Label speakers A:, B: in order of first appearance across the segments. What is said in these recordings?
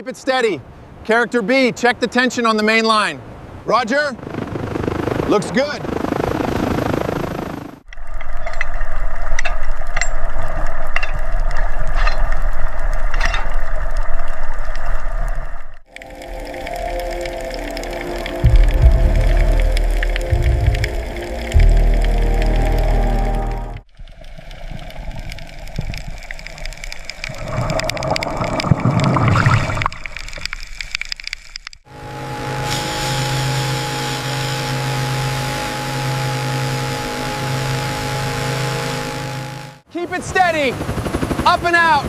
A: Keep it steady. Character B, check the tension on the main line. Roger. Looks good. Keep it steady. Up and out.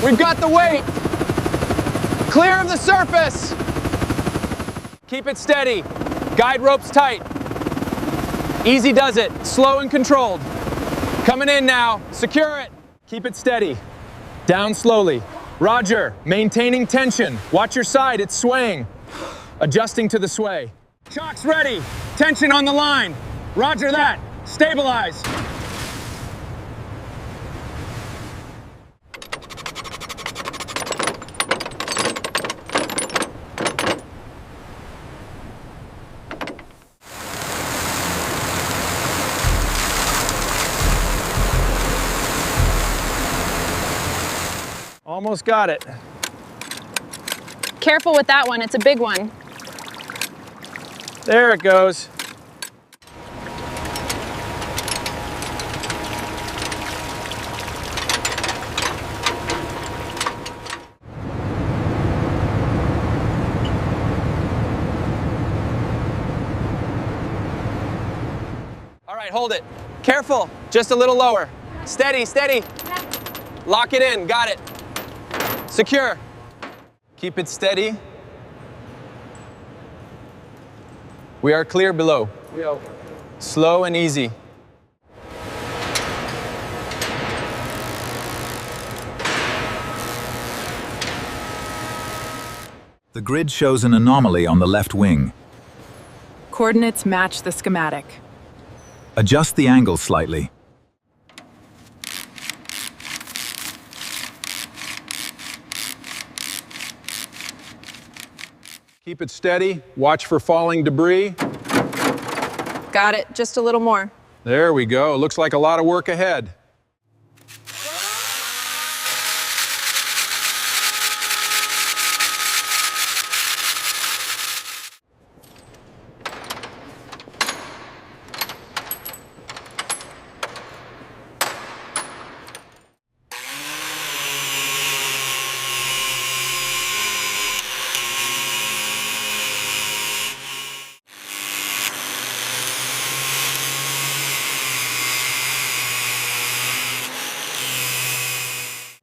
A: We've got the weight. Clear of the surface. Keep it steady. Guide ropes tight. Easy does it. Slow and controlled. Coming in now. Secure it. Keep it steady. Down slowly. Roger. Maintaining tension. Watch your side. It's swaying. Adjusting to the sway. Chocks ready. Tension on the line. Roger that. Stabilize. Almost got it.
B: Careful with that one, it's a big one.
A: There it goes. All right, hold it. Careful, just a little lower. Steady, steady. Lock it in, got it. Secure. Keep it steady. We are clear below. Slow and easy.
C: The grid shows an anomaly on the left wing.
D: Coordinates match the schematic.
C: Adjust the angle slightly.
A: Keep it steady. Watch for falling debris.
B: Got it, just a little more.
A: There we go. Looks like a lot of work ahead.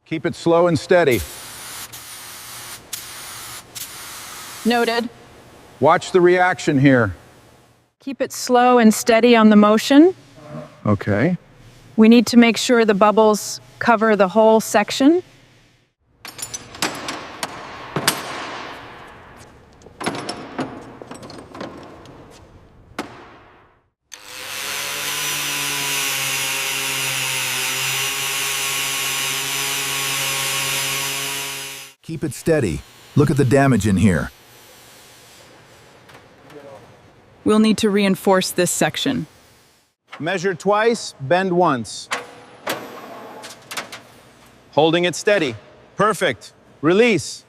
A: Keep it slow and steady.
B: Noted.
A: Watch the reaction here.
D: Keep it slow and steady on the motion.
A: Okay.
D: We need to make sure the bubbles cover the whole section.
C: Keep it steady. Look at the damage in here.
D: We'll need to reinforce this section.
A: Measure twice, bend once. Holding it steady. Perfect. Release.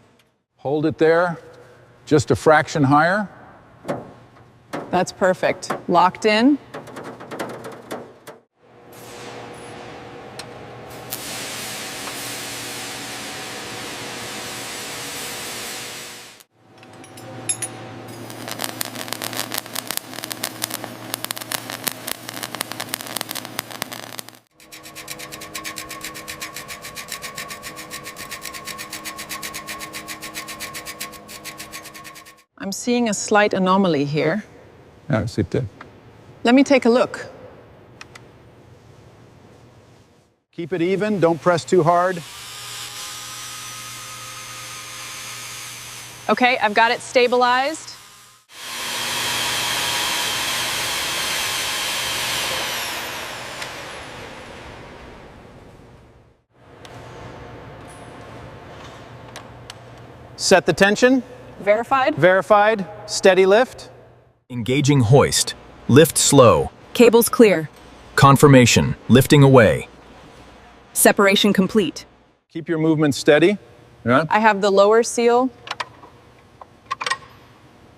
A: Hold it there. Just a fraction higher.
B: That's perfect. Locked in. I'm seeing a slight anomaly here.
A: Ja, sitter.
B: Let me take a look.
A: Keep it even, don't press too hard.
B: Okay, I've got it stabilized.
A: Set the tension.
B: Verified.
A: Verified. Steady lift.
E: Engaging hoist. Lift slow.
D: Cables clear.
E: Confirmation. Lifting away.
D: Separation complete.
A: Keep your movement steady. Yeah.
B: I have the lower seal.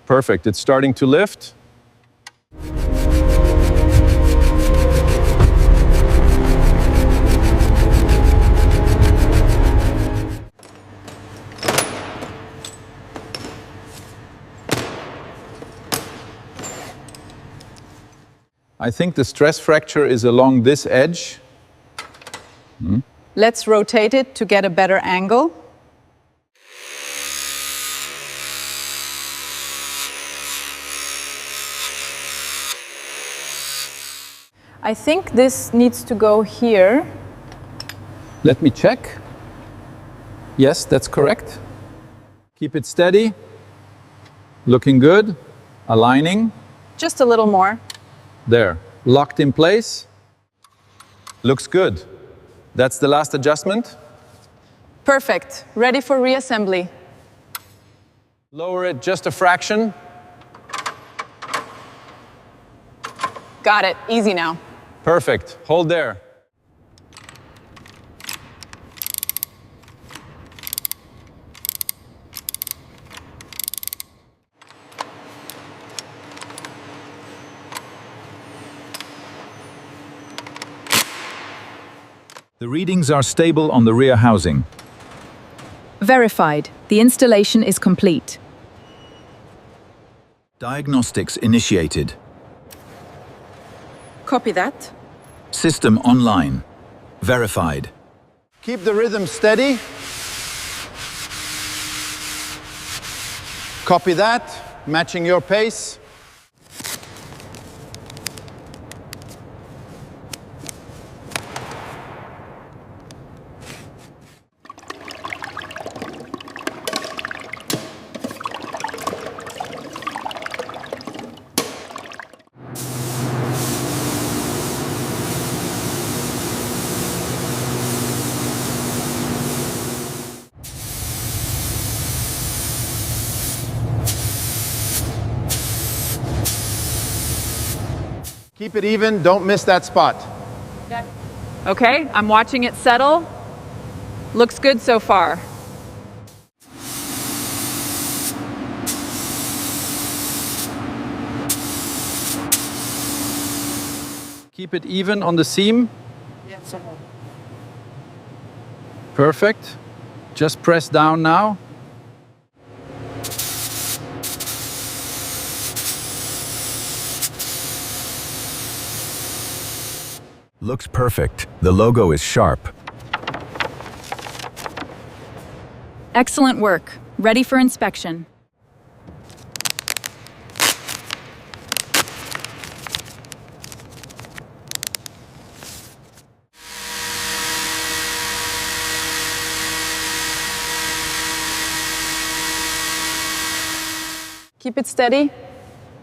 A: Perfect. It's starting to lift. I think the stress fracture is along this edge.
B: Let's rotate it to get a better angle. I think this needs to go here.
A: Let me check. Yes, that's correct. Keep it steady. Looking good. Aligning.
B: Just a little more.
A: There. Locked in place. Looks good. That's the last adjustment.
B: Perfect. Ready for reassembly.
A: Lower it just a fraction.
B: Got it. Easy now.
A: Perfect. Hold there.
C: The readings are stable on the rear housing.
D: Verified. The installation is complete.
C: Diagnostics initiated.
D: Copy that.
C: System online. Verified.
A: Keep the rhythm steady. Copy that. Matching your pace. Keep it even, don't miss that spot.
B: Okay, I'm watching it settle. Looks good so far.
A: Keep it even on the seam. Perfect. Just press down now.
C: Looks perfect. The logo is sharp.
D: Excellent work. Ready for inspection.
B: Keep it steady.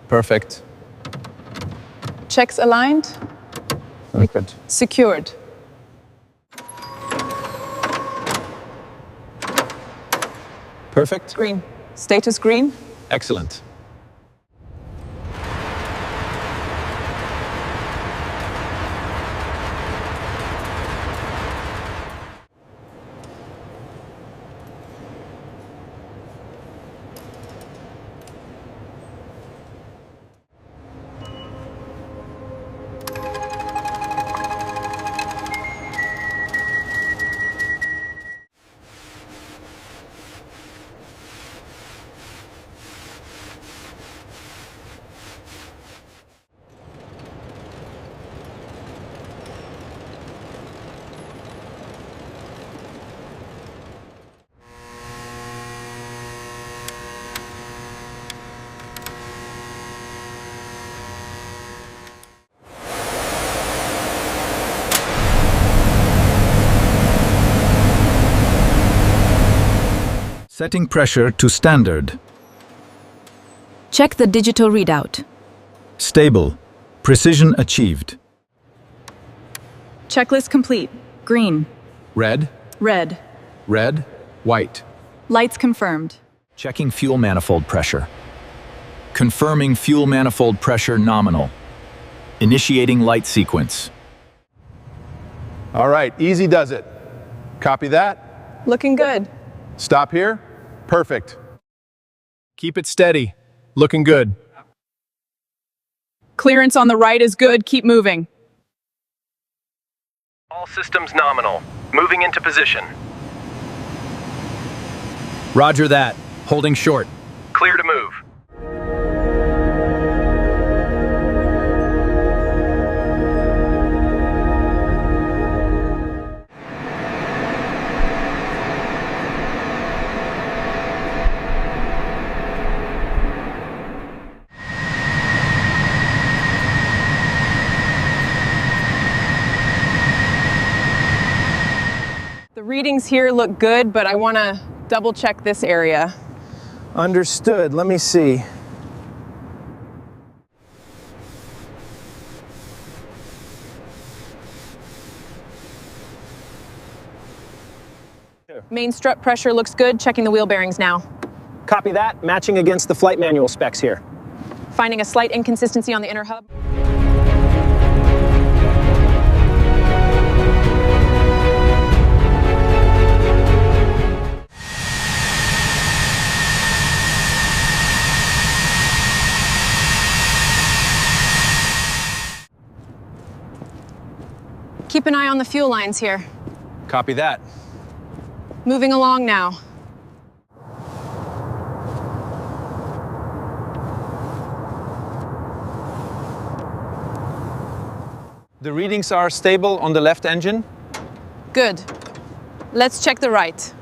A: Perfect.
B: Checks aligned.
A: Good.
B: Secured.
A: Perfect.
B: Green. Status green.
A: Excellent.
C: Setting pressure to standard.
D: Check the digital readout.
C: Stable. Precision achieved.
D: Checklist complete. Green.
A: Red,
D: Red.
A: red, white.
D: Lights confirmed.
E: Checking fuel manifold pressure. Confirming fuel manifold pressure nominal. Initiating light sequence.
F: All right, easy does it. Copy that.
D: Looking good.
F: Stop here. Perfect.
A: Keep it steady. Looking good.
D: Clearance on the right is good. Keep moving.
E: All systems nominal. Moving into position.
A: Roger that. Holding short.
E: Clear to move.
D: The readings here look good, but I want to double check this area.
A: Understood. Let me see.
D: Main strut pressure looks good. Checking the wheel bearings now.
G: Copy that, matching against the flight manual specs here.
D: Finding a slight inconsistency on the inner hub. Keep an eye on the fuel lines here.
A: Copy that.
D: Moving along now.
A: The readings are stable on the left engine.
D: Good. Let's check the right.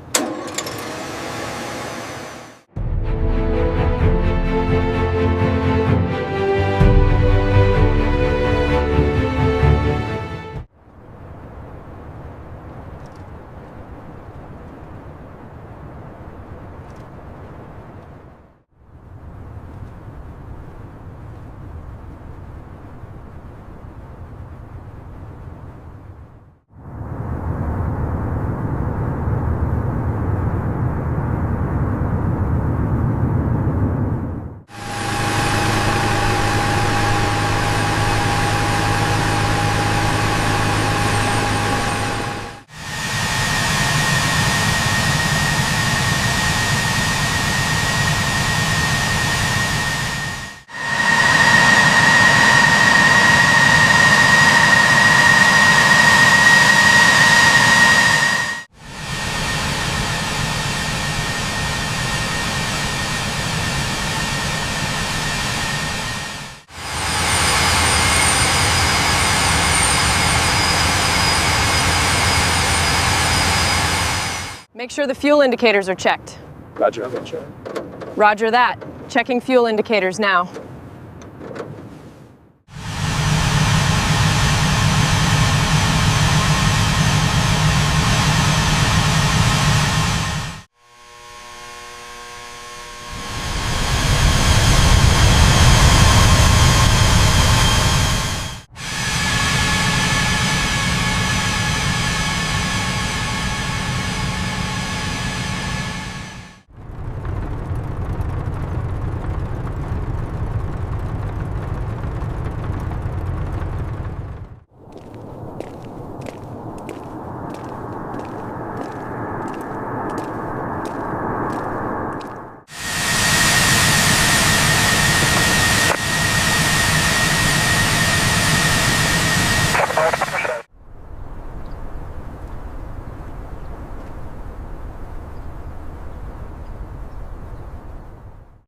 D: Make sure the fuel indicators are checked.
G: Roger.
D: Roger that. Checking fuel indicators now.